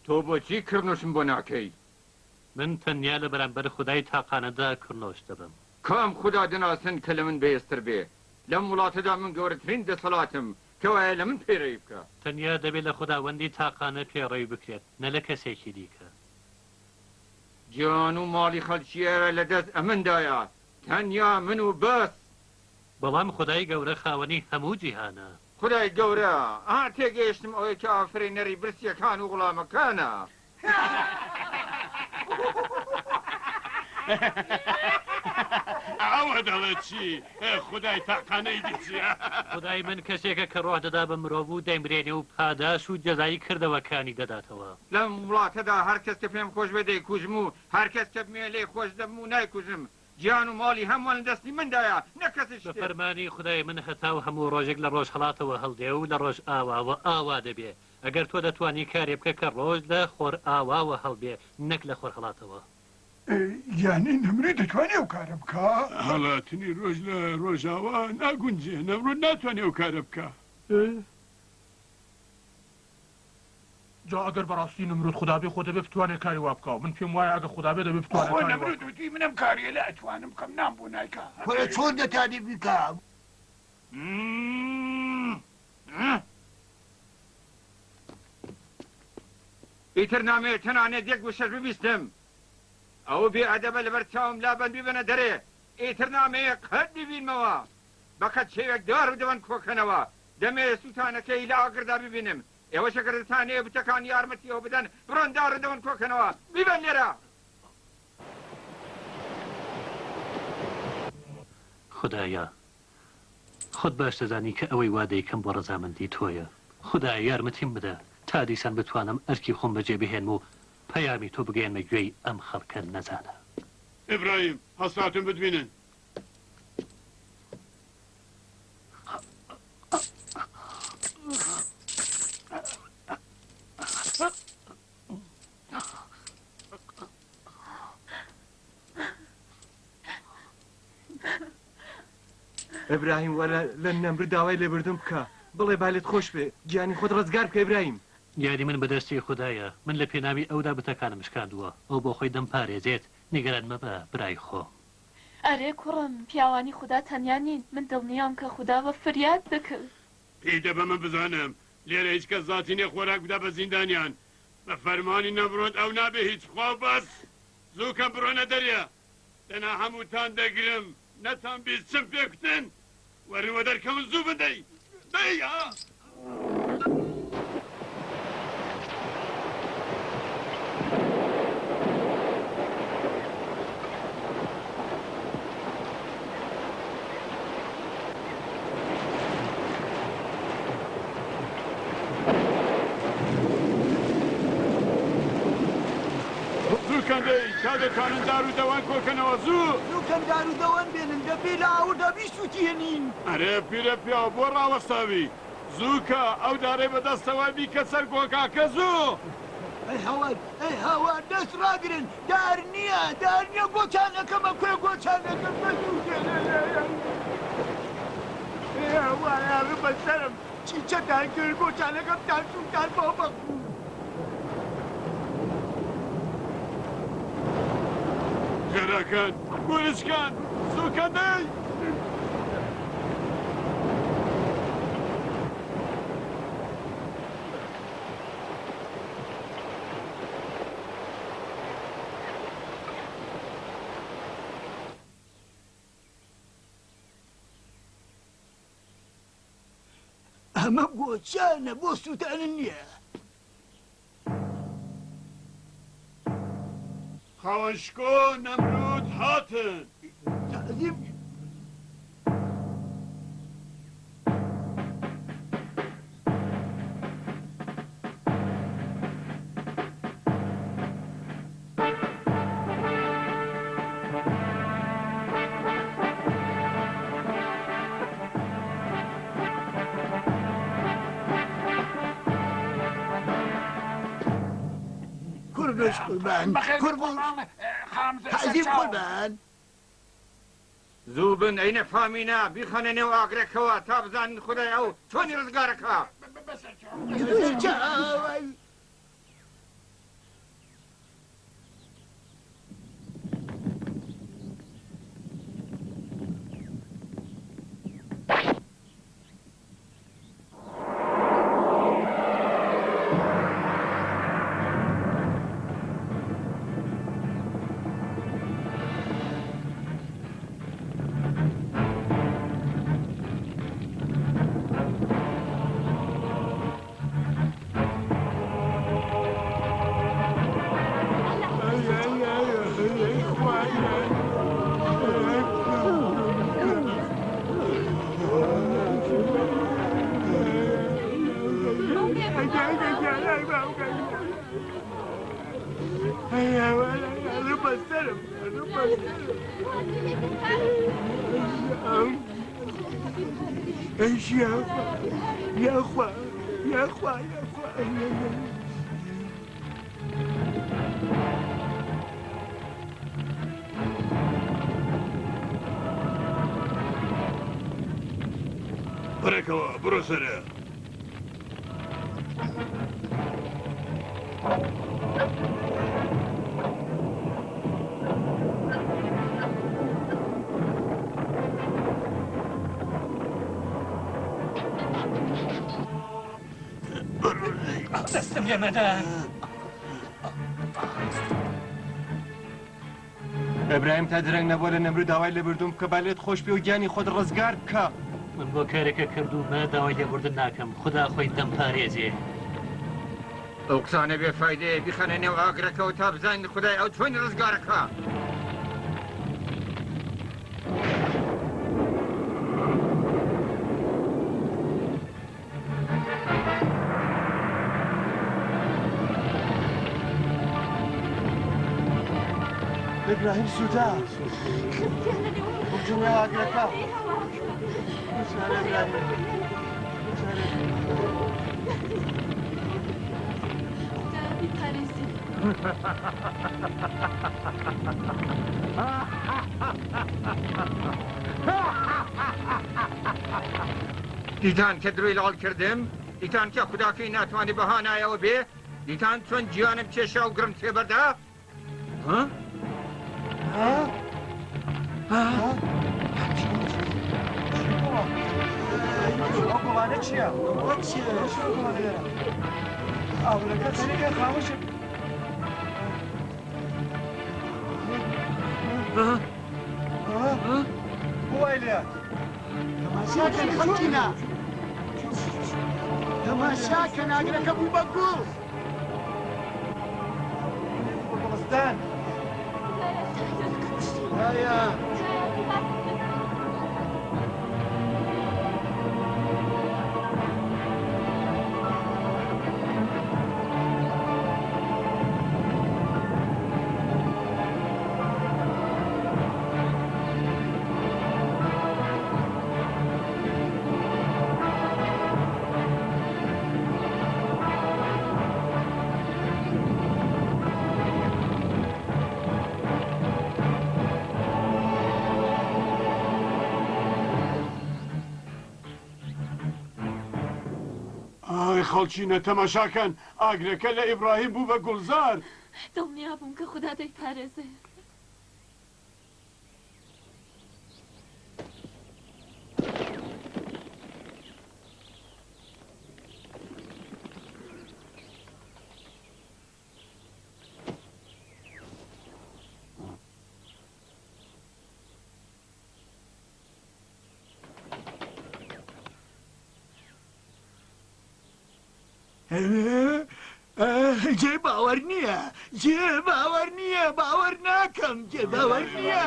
تۆ بۆچی کڕنوشم بۆ ناکەی؟ من تەنیا لە بەرامبەر خودای تاقانەدا کڕنۆش دەبم. کام خدا دەناسن کە لە من بەهێزتر بێ. لەم وڵاتەدا من گەورەترین دەسەڵاتم کەوایە لە من پێڕەوی بکە. تەنیا دەبێت لە خوداوەندی تاقانە پێڕەوی بکرێت نە لە کەسێکی دیکە. گیان و ماڵی خەڵکیە لە دەست ئەمندایە تەنیا من و بەس. بەڵام خدای گەورە خاوەنی هەموو جیهانە. خدای گەورە تێگەیشتم ئەوەی کە ئافرینەری برسیەکان و وڵامەکانە. ئەوە دەڵێت چی؟ خدای تاقانەی دیچیە؟ خدای من کەسێکە کە ڕۆح دەدا بە مرۆڤ و دەیمرێنێ و پاداش و جەزایی کردەوەکانی دەداتەوە. لەم وڵاتەدا هەر کەس کە پێم خۆش بێ دەیکوژم و هەر کەس کە بمێ لێ خۆش دەبم و نایکوژم. گیان و ماڵی هەمووان دەستی مندایە نەکەسش. بە فەرمانی خدای من هەتا و هەموو ڕۆژێک لە ڕۆژ هەڵاتەوە هەڵدێ و لە ڕۆژ ئاواوە ئاوا دەبێ. ئەگەر تۆ دەتوانی کارێ بکە کە ڕۆژ لە خۆر ئاواوە هەڵبێ نەک لە خۆر هەڵاتەوە. یانی نەمرێ دەتوانێ ئەو کارە بکە؟ هەڵاتنی ڕۆژ لە ڕۆژاوا ناگونجێ نەمرۆ ناتوانێ ئەو کارە بکە. جا ئەگەر بەڕاستی نمرود خدا بێ خۆ دەبێ بتوانێت کاری وا بکە. من پێم وایە ئەگە خدا بێ دەبێ بتوانێت کاری وا بکە. نەمرود وتی منم کاریە لە ئەتوانم بکەم نام بۆ نایکا. خۆی چۆن دەتانی بیکە؟ ئیتر نامەوێت تەنانێت یەک بۆ شەش ببیستم. ئەوە بێ ئەدەبە لەبەر چاوم لابەند ببەنە دەرێ. ئیتر نامەیە قەت ببینمەوە. بەقەت شێوێک دار و دەوەن کۆکەنەوە. دەمەوێت سووتانەکەی لە ئاگردا ببینم. ئێوە شەکردتانەیە بچەکان یارمەتیەوە بدەن بڕۆن دار و دەوەن کۆکەنەوە. بیبەن لێرە. خدایە خۆت باش دەزانی کە ئەوەی وا دەیکەم بۆ ڕەزامەندی تۆیە. خدایە یارمەتیم بدە تا دیسان بتوانم ئەرکی خۆم بەجێ بهێنم و پەیامی تۆ بگەێنمە گوێی ئەم خەڵکە نەزانە. ئیبراهیم هەستاتون بتبینن. ئەبراهیم وەرە لە نەمر داوای لێبردم بکە بڵێ بالێت خۆش بێ گیانی خۆت ڕزگار بکە ئیبراهیم. یاری من بەدەستی خدایە. من لە پێناوی ئەودا بتەکانم شکاندووە. ئەو بۆ خۆی دەم پارێزێت نیگەران مەبە برای خۆ. ئەرێ کوڕم پیاوانی خوددا تەنیا نین. من دڵنیام کە خوددا بە فریاد دەکرد. پێی دەبە من بزانم لێرە هیچ کەس زاتی نێ خۆراک بدا بە زیندانیان. بە فەرمانی نەمرۆت ئەو نابێ هیچ خوا بەس. زوو کەم بڕۆنە دەرێ. دەنا هەمووتان دەگرم نەتان بیست چم پێکتن. وەرنەوە دەرکەون زوو بدەی. دەیە! کادەکانن دار و دەوان کۆکەنەوە زوو زووکەم دار و دەوان بێنن دەبێ لە ئاوردا بیسووتێنین. ئەرێ پیرە پیا بۆ ڕاوەستاوی زووکە ئەو دارێ بەدەستەوە بیکە سەر گۆکاکە زوو. ئەی هاوار دەست ڕاگرن دار نییە دار نییە گۆچانەکەمە کوێ گۆچانەکەم بەزووتێنەوایە بەسەرم چیچەتان کرد گۆچانەکەم تاسووتان بۆ بەخوو. خێراکان گورشکان زووکە دەی. ئەمە گۆچانە بۆ سووتانە نییە. خاوەنشکۆ نەمرود هاتن. کوردش قوربان حەزیم قوربان. زوو بن ئەی نەفامینە بیخەنە نێو ئاگرێکەوە تا بزانن خدای ئەو چۆنی ڕزگارەکە. چاوای يا اخوة يا اخوة يا اخوة بركوا بروسرة دەستم لێ مەدە. ئەبراهیم تا درەنگ نەبووە لە نەمرود داوای لێبوردوم کە بالێت خۆش پێ و گیانی خۆت ڕزگار بکە. من بۆ کارێکە کردومە داوای لێبوردن ناکەم. خدا خۆی دەمپارێزێ. ئەو قسانە بێفایدەیە بیخەنە نێو ئاگرەکەەوە تا بزانین خدای ئەو چۆن ڕزگارەکە. ابراهيم سوداء وجنيا واقركا دیتان کە دروی لاڵ کردم دیتان کە خوداکەی ناتوانانی بەها نایەوە بێ دیتان چۆن گیانم کێشا و گرم تێبەردا Okulane çiğ. Ablaka seni gel kalmışım. Bu aile. Tamaşaken hakina. Tamaşaken agraka bu bakku. Okulostan. Ya. خەڵچینە تەماشاکەن ئاگرەکە لە ئیبراهیم بوو بە گوڵزار دڵنیا بووم کە خوددا دەیپارێزێ. جێ باوەڕ نییە جێ باوەڕ نییە باوەڕ ناکەم جێ باوەڕ نییە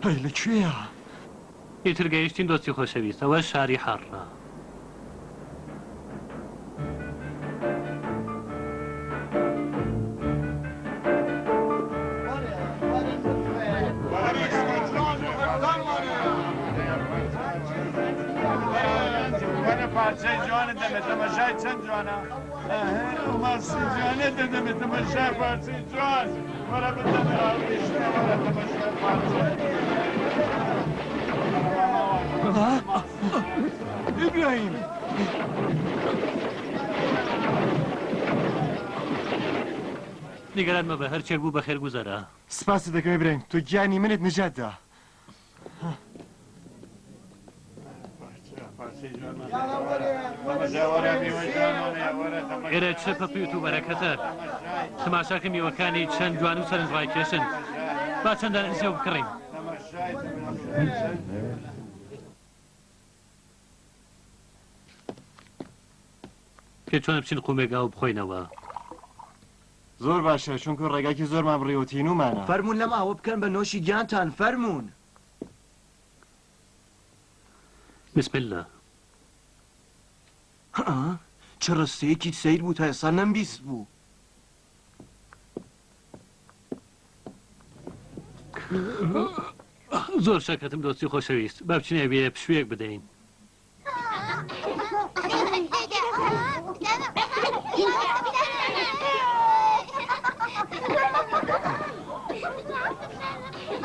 هەی لەکوێیە؟ ئیتر گەیشتین دۆستی خۆشەویست ئەوە شاری حەڕە. پارچەی جوانت دەمێت تەمەشای چەند جوانە؟ ماسی جوانێت دەمێت تەمەشای پارچەی جوان وەرە بدەمێ وەرە تەمەشای پارچەی ئیبراهیم نیگەران مەبە هەرچێک بوو بەخێر گوزەرە. سپاس دەکەم ئیبراهیم تۆ گیانی منت نجاتدا. ئێرە چه پەپی و بەرەکەتە تەماشاکە میوەکانی چەند جوان و سەرنجڕای کێشن با چەندان ئەزیێ بکڕین. پێ چۆنە بچین قومێگا و بخۆینەوە. زۆر باشە چونکە ڕێگاکی زۆرمان بڕێوەتینومانە. فەرمون لەم ئاوە بکەن بە نۆشی گیانتان فەرمون. بسم الله. چه ڕستەیەکی سیر بوو تا ئێستا نەمبیست بوو. زۆر شەکەتم دۆستی خۆشەویست با بچینێ بێ پشوێک بدەین.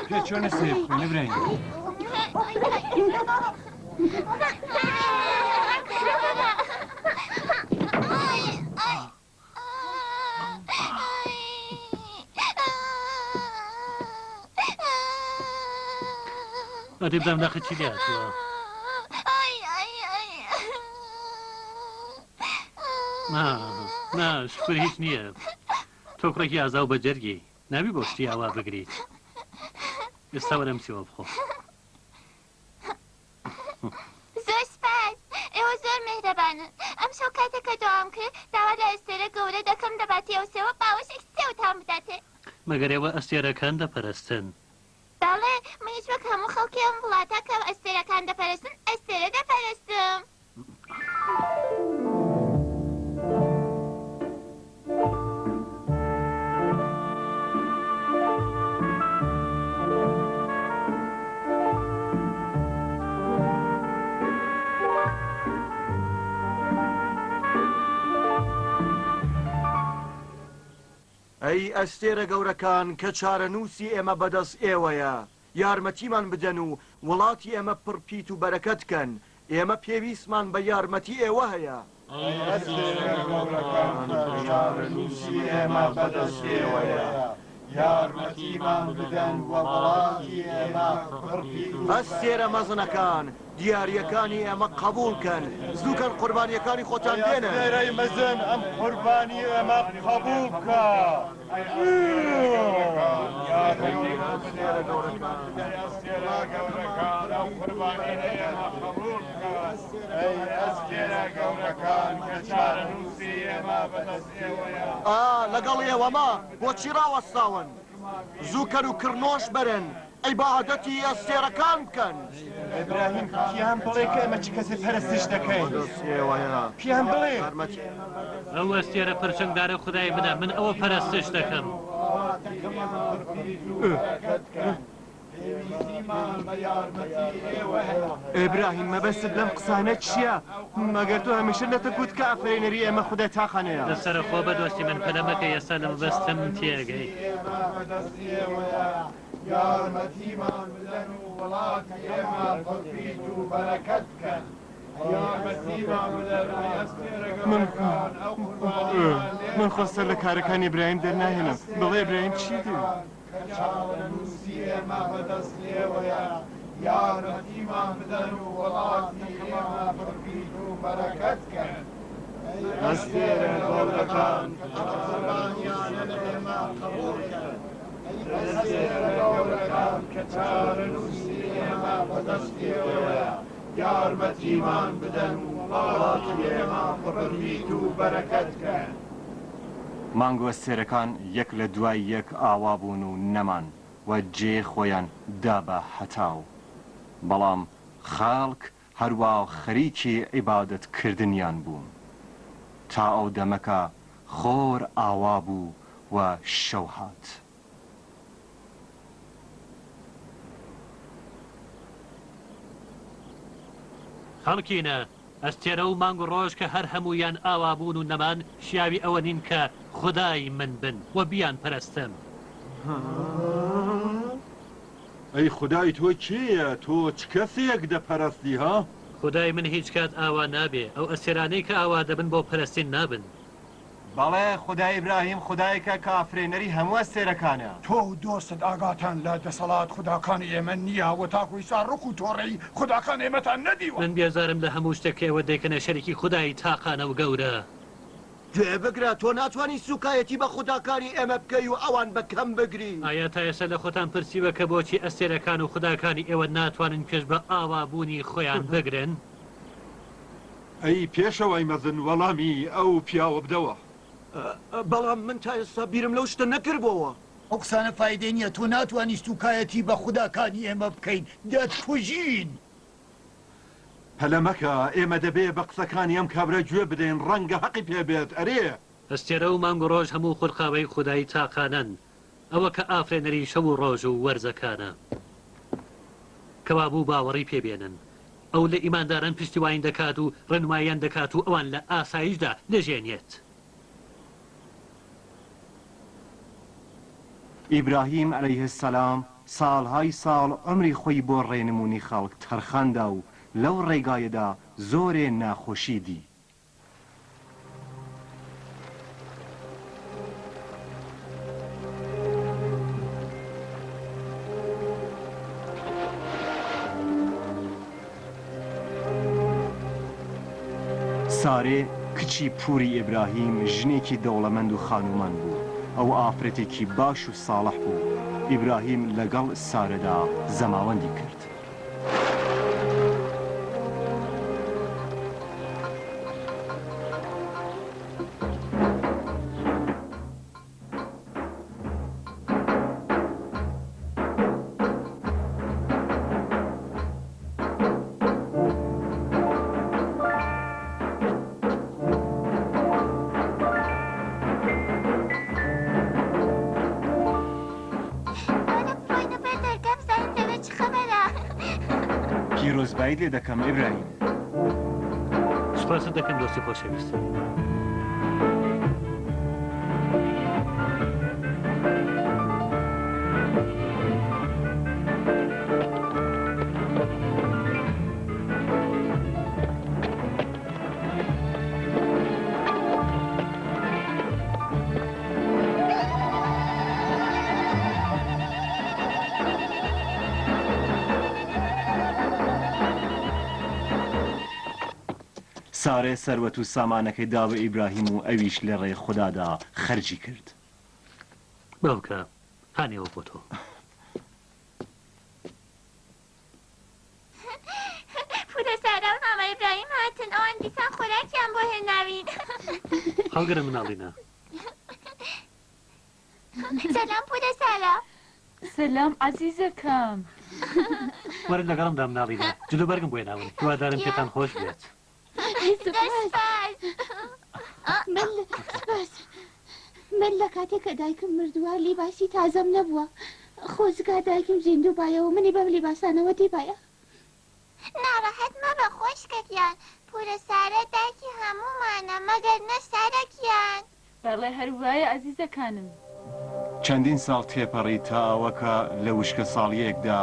پێ چۆنە سیر بخوێنە برایم؟ ئەدێ بدەم ناخە چی لاتوە؟ نا شکر هیچ نییە. تۆ کوڕێکی ئازا و بەجەرگی ناوی بۆ شتی ئاوا بگریت. ئێستا وەرە مچیوە بخۆ. زۆر سپاس ئێوە زۆر مهرەبانن. ئەم شەو کاتێکە دەوام کرد داوا لە ئەستێرە گەورە دەکەم دەباتێوسەوە باوەشێک سێوتان بداتێ. مەگەر ئێوە ئەستێرەکان دەپەرستن. بەڵێ من هیچ وەک هەموو خەڵکی ئەم وڵاتە کە ئەستێرەکان دەپەرستن ئەستێرە دەپەرستم. ئەی ئەستێرە گەورەکان کە چارەنووسی ئێمە بەدەست ئێوەیە یارمەتیمان بدەن و وڵاتی ئێمە پڕپیت و بەرەکەت کەن ئێمە پێویستمان بە یارمەتی ئێوە هەیە. چارەنووسی ئێمە بەدەست ئێوەیە یارمەتیمان بدەن وە وڵاتی ئێمە پڕپیت و ئەستێرە مەزنەکان دیاریەکانی ئێمە قبولکەن زووکەن قوربانیەکانی خۆتان دێنە. ئەستێرەی مەزن ئەم قوربانی ئێمە قبول بکە. لەگەڵ ئێوەمە بۆچی ڕاوەستاون زووکەن و کڕنۆش بەرن ئەی باعادەتی ئەستێرەکان بکەن. ئیبراهیم پیان بڵێ کە ئەمە چ کەسێ پەرستش دەکەین. پیان بڵێ ئەو ئەستێرە پرچنگدارە خودای بدە من ئەوە پەرستش دەکەم. ئیبراهیم مەبەستت لەم قسانە چییە؟ مەگەر تۆ هەمیشە نەتەگوت کە ئافرینەری ئێمە خودای تاخانەیە. لەسەرە خۆ بەدۆستی من پەلەمەکە ئێستا لە مەبەستم تێگەی. یارمەتیمان بدەن و وڵاتی ئێمە پڕپیت و بەرەکەت بکەن. من خۆستە لە کارەکانی ئیبراهیم دەرناهێنم. بڵێ ئیبراهیم چی دی؟ چارەنووسی ئێمە بەدەست ئێوەیە یارمەتیمان بدەن و وڵاتی ئێمە پڕپیت و بەرەکەت بکەن. ئەستێرە گەورەکان قوربانیانە لە ئێمە قبوڵ بکەن. ئەستێرە گەورەکان کە چارەنووسی ئێمە بەدەست ئێوەیە یارمەتیمان بدەن و وڵاتی ئێمە پڕپیت و بەرەکەت بکەن. مانگۆ ئەستێرەکان یەک لە دوای یەک ئاوا بوون و نەمان. و جێ خۆیان دابە هەتاو بەڵام خاڵک هەروە خەریکی عیبادەتکردنیان بوون تا ئەو دەمەکە خۆر ئاوا بوو و شەو هات خەڵکینە ئەستێرە و مانگ و ڕۆژ کە هەر هەمویان ئاوا بوون و نەمان شیاوی ئەوە نین کە خودای من بن و بیان پەرستم ئەی خودای تۆ کێیە تۆ چ کەسێک دەپەرستی ها خودای من هیچ کات ئاوا نابێ ئەو ئەستێرانەی کە ئاوا دەبن بۆ پەرستین نابن بەڵێ خودای ئیبراهیم خودایەکە کافرێنەری هەموو ئەستێرەکانە تۆ و دۆستت ئاگاتان لە دەسەڵات خوداکانی ئێمە نییە و تاکوی ساڕق و تۆڕەی خوداکان ئێمەتان نەدیوە من بێزارم لە هەموو شتێکەوە دەیکەنە شەریکی خودایی تاقانە و گەورە گوێ بگرە تۆ ناتوانانی سوکایەتی بە خوداکانی ئێمە بکەی و ئەوان بەکەم بگری ئایا تا ئێستا لە خۆتان پرسیوە کە بۆچی ئەستێرەکان و خوداکانی ئێوە ناتوانن پێش بە ئاوابوونی خۆیان بگرن ئەی پێشەوەی مەزن وەڵامی ئەو پیاوە بدەوە بەڵام من تا ئێستا بیرم لەو شتە نەکردبەوە ئەو قسانە فایدەی نییە تۆ ناتوانانی سوکایەتی بە خوداکانی ئێمە بکەین دەتکوژین پەلەمەکە ئێمە دەبێ بە قسەکانی ئەم کابرا گوێ بدەین ڕەنگە حەقی پێبێت ئەرێ ئەستێرە و مانگ و ڕۆژ هەموو خولقاوەی خودایی تاقانن ئەوە کە ئافرێنەری شەو و ڕۆژ و وەرزەکانە کەوابوو باوەڕی پێبێنن ئەو لە ئیمانداران پشتیوانی دەکات و ڕێنماییان دەکات و ئەوان لە ئاسایشدا دەژێنێت ئیبراهیم عەلەیه السەلام ساڵهای ساڵ عمری خۆی بۆ ڕێنمونی خەڵک تەرخاندا و لەو ڕێگایەدا زۆرێ ناخۆشی دی سارێ کچی پووری ئیبراهیم ژنێکی دەوڵەمەند و خانومان بوو ئەو ئافرەتێکی باش و ساڵح بوو ئیبراهیم لەگەڵ سارەدا زەماوەندی کرد پیرۆزبایی لێ دەکەم ئیبراهیم سوپاست دەکەم دۆستی خۆشەویست سارێ سەروەت و سامانەکەی دا بە ئیبراهیم و ئەویش لە ڕێ خوددادا خەرجی کرد بەوکە هانیەوە بۆ تۆ پورە سارا و ماما ئیبراهیم هاتن ئەوان دیسان خۆراکیان بۆ هێناوین هەڵگرە مناڵینە سەلام پورە سارا سلام عزیزەکەم وەرە لەگەڵمدا مناڵینە جلو بەرگم بۆ هێناون هیوادارم پێتان خۆش بێت من لە کاتێک کە دایکم مردووە لیباسی تازەم نەبووە خۆزگا دایکم زیندوو بایە و منی بەم لیباسانەوە دیبایە ناڕەحەت مەبە خۆشکەکیان پورە سارە دایکی هەموومانە مەگەر نە سارەکیان بەڵێ هەروایە عزیزەکانم چەندین ساڵ تێپەڕی تا ئەوەکە لە وشکە ساڵیەکدا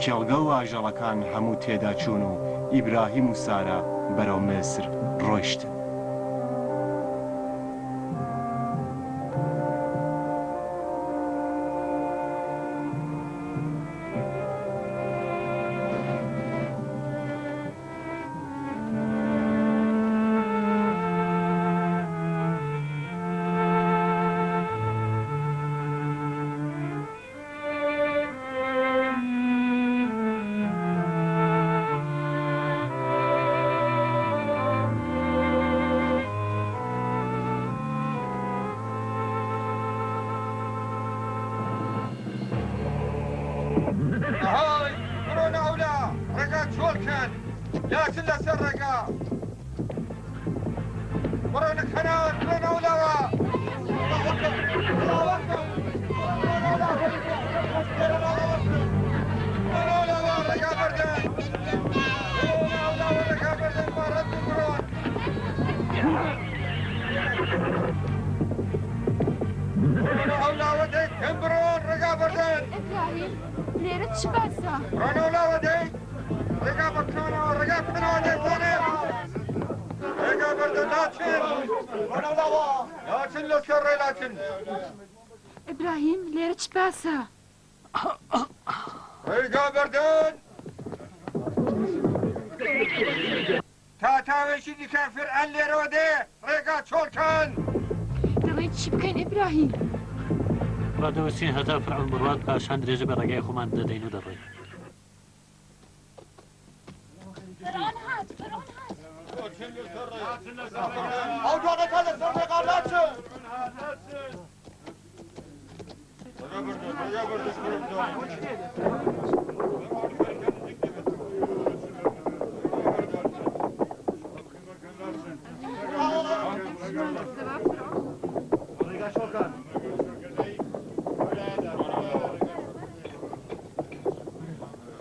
کێڵگە و ئاژەڵەکان هەموو تێدا چوون و ئیبراهیم و سارە بەرەو مێسر ڕۆیشتن لاچن لەسەر ڕێگا بڕۆن کەنار بڕۆنەوەلەوە بڕۆنەوەلەوە ڕێگا بەردەن بڕۆنەوەلەوە ڕێگا بەردەن بەڕەت بڕۆن بڕۆنەوەلەوە دەیت کەم بڕۆن ڕێگا بەردەن ئەبراهیم لێرە چ باسە؟ بڕۆنەوەلەوە دەیت ڕێگا بکەنەوە ڕێگا بکەنەوە دەیتوانێت ڕێگا بەردەن لاچن بڕۆنەوەلەوە لاچن لەسەر ڕێ لاچن ئەبراهیم لێرە چ باسە؟ ڕێگا بەردەن تا تاوێکی دیکە فرعەن لێرەوە دێ ڕێگا چۆڵکەن دەڵێت چی بکەین ئەبراهیم؟ ڕادەوەستین هەتا فرعون بڕوات پاشان درێژە بە ڕێگای خۆمان دەدەین و دەڕێین ئەو دوانەکە لەسەر ڕێگا لاچن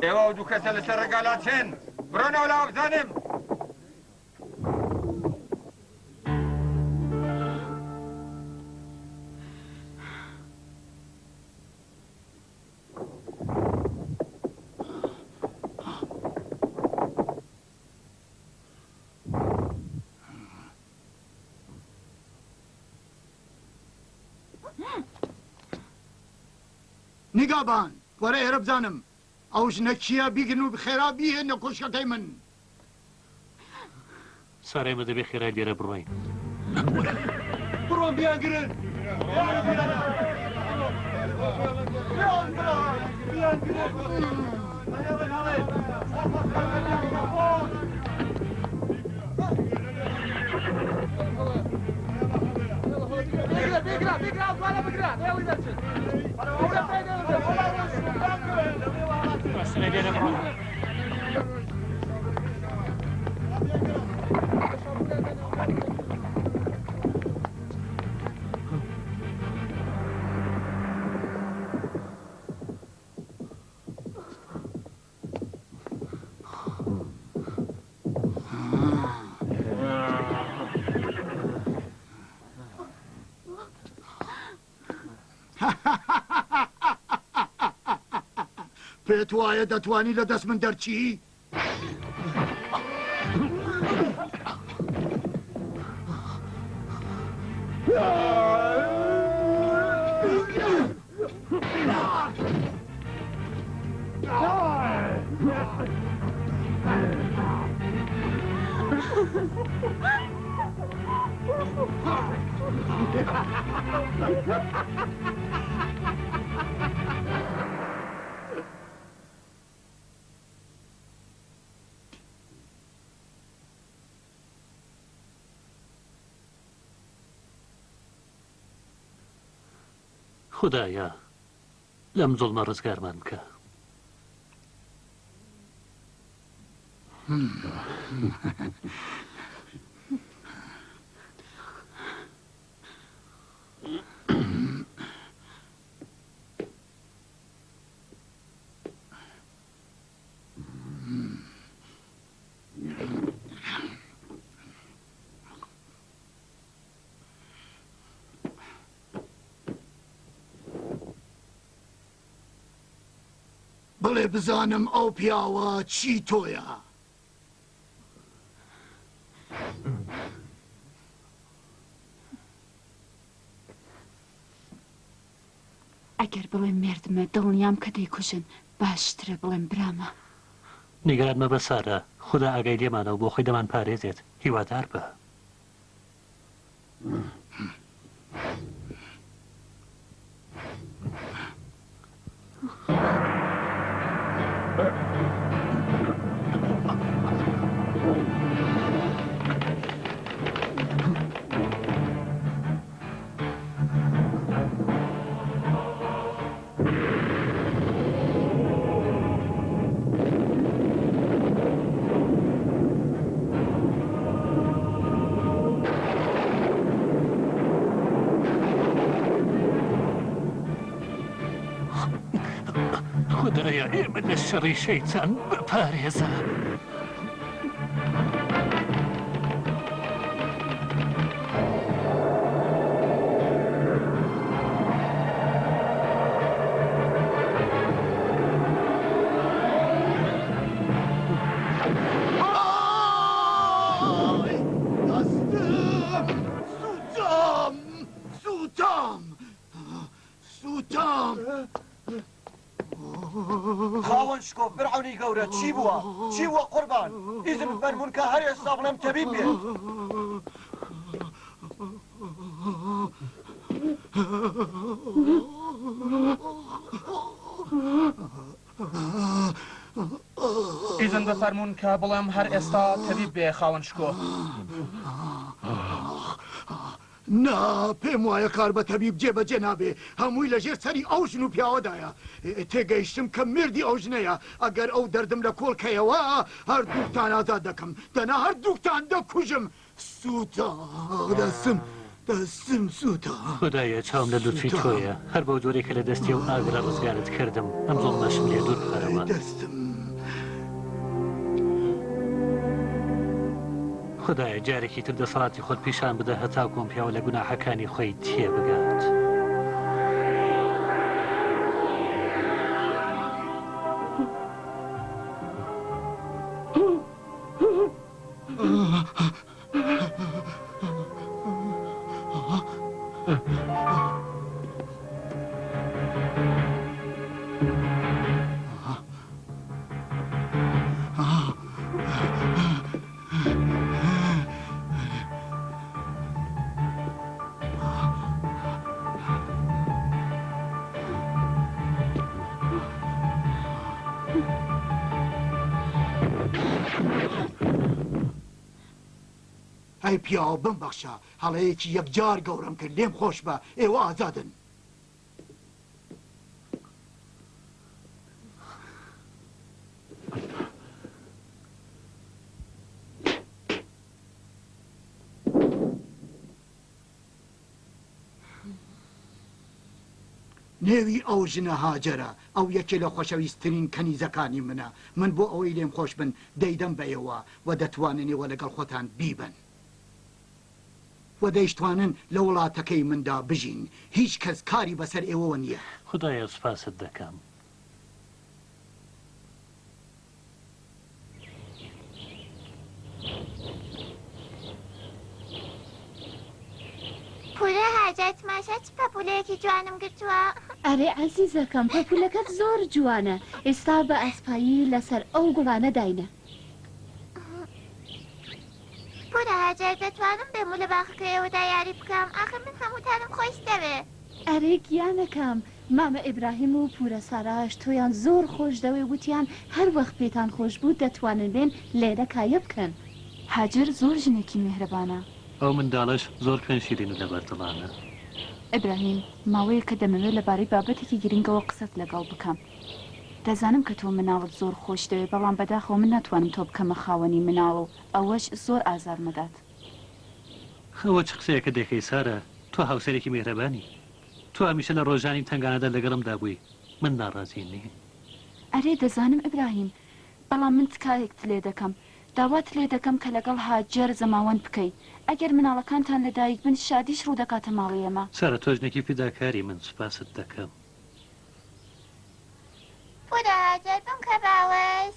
ئێوە و دوو کەسە لەسەر ڕێگا لاچن بڕۆنەوەلەوە بزانم نیگابان وەرە ئێرە بزانم ئەو ژنە چییە بیگرن و بخێرا بیهێنە کۆشکەکەی من سارەی مە دەبێ خێرای لێرە بڕۆین بڕۆن بیانگرن پێت وایە دەتوانی لە دەست من دەرچی؟ خدایە لەم زوڵمە ڕزگارمان بکە بڵێ بزانم ئەو پیاوە چی تۆیە؟ ئەگەر بڵێم مێردمە دڵنیام کە دەیکوژن باشترە بڵێم برامە نیگەران مەبە سارە خدا ئاگای لێمانەوە بۆ خۆی دەمان پارێزێت هیوادار بە خدایە ئێمە لە شەڕی شەیتان بپارێزە. خاوەن شکۆ فرعونی گەورە چی بووە؟ چی بووە قوربان؟ ئیزم فەرمونون کە هەر ئێستا بڵێم تەبیب بێت. ئیزن بفەرمونون کە بڵێم هەر ئێستا تەبیب بێ خاوەن شکۆ. نا پێم وایە کار بە تەبیب جێبەجێ نابێ هەمووی لەژێر سەری ئەو ژن و پیاوەدایە تێگەیشتم کە مردی ئەو ژنەیە ئەگەر ئەو دەردم لە کۆڵکەیەوە هەردووکتان ئازاد دەکەم دەنا هەردووکتان دەکوژم سووتە دەستم سووتە. خدایە چاوم لە لوتفی تۆیە هەر بەو جۆرێکە لە دەستی و ئاگرا ڕزگارت کردم ئەم زۆڵمەشم لێ دوور بخەرەوە. دەستم خدایە جارێکی تر دەسەڵاتی خۆت پیشان بدە هەتا کۆم پیاوە لە گوناحەکانی خۆی تێبگات. ئەی پیاوە بمبەخشە هەڵەیەکی یەکجار گەورەم کرد لێم خۆش بە ئێوە ئازادن. نێوی ئەو ژنە هاجرە ئەو یەکێ لە خۆشەویستترین کەنیزەکانی منە من بۆ ئەوەی لێم خۆش بن دەیدەم بەیەوە و دەتواننیوە لەگەڵ خۆتان بیبن و دەیشتوانن لە وڵاتەکەی مندا بژین هیچ کەس کاری بەسەر ئێوەوە نییە. خدایە سوپاست دەکەم. پورە حاجات ماشە چ پەپولەیەکی جوانم گرتووە؟ ئەرێ عەزیزەکەم پەپولەکەت زۆر جوانە ئێستا بە ئەسپایی لەسەر ئەو گوڵانە داینە. پورە حاجات دەتوانم بێمو لە باخەکەیەوەدا یاری بکەم ئاخر من هەمووتانم خۆش دەوێ. ئەرێ گیانەکەم مامە ئیبراهیم و پورە ساراش تۆیان زۆر خۆش دەوێ وتیان هەر وەخت پێتان خۆش بوو دەتوانن بێن لێرە کایە بکەن. هاجر زۆر ژنێکی میهرەبانە. ئەو منداڵش زۆر پێن شیرین و لەبەردڵانە. ئیبراهیم ماوەیە کە دەمەوێت لەبارەی بابەتێکی گرنگەوە قسەت لەگەڵ بکەم. دەزانم کە تۆ مناڵت زۆر خۆش دەوێت بەڵام بەداخەوە من ناتوانم تۆ بکەمە خاوەنی مناڵ و ئەوەش زۆر ئازار مەدات. ئەوە چ قسەیەکە دەکەی سارە تۆ هاوسەرێکی میهرەبانی تۆ هەمیشە لە ڕۆژانی تنگانەدا لەگەڵمدا بووی من ناڕازی نی. ئەرێ دەزانم ئیبراهیم بەڵام من تکایەکت لێ دەکەم داوات لێ دەکەم کە لەگەڵ هاجر زەماوەند بکەیت ئەگەر مناڵەکانتان لەدایک بن شادیش ڕوو دەکاتە ماڵی ئێمە. سارە تۆژنێکی فیداکاری من سوپاست دەکەم. پورە حاجات بم کە باوەش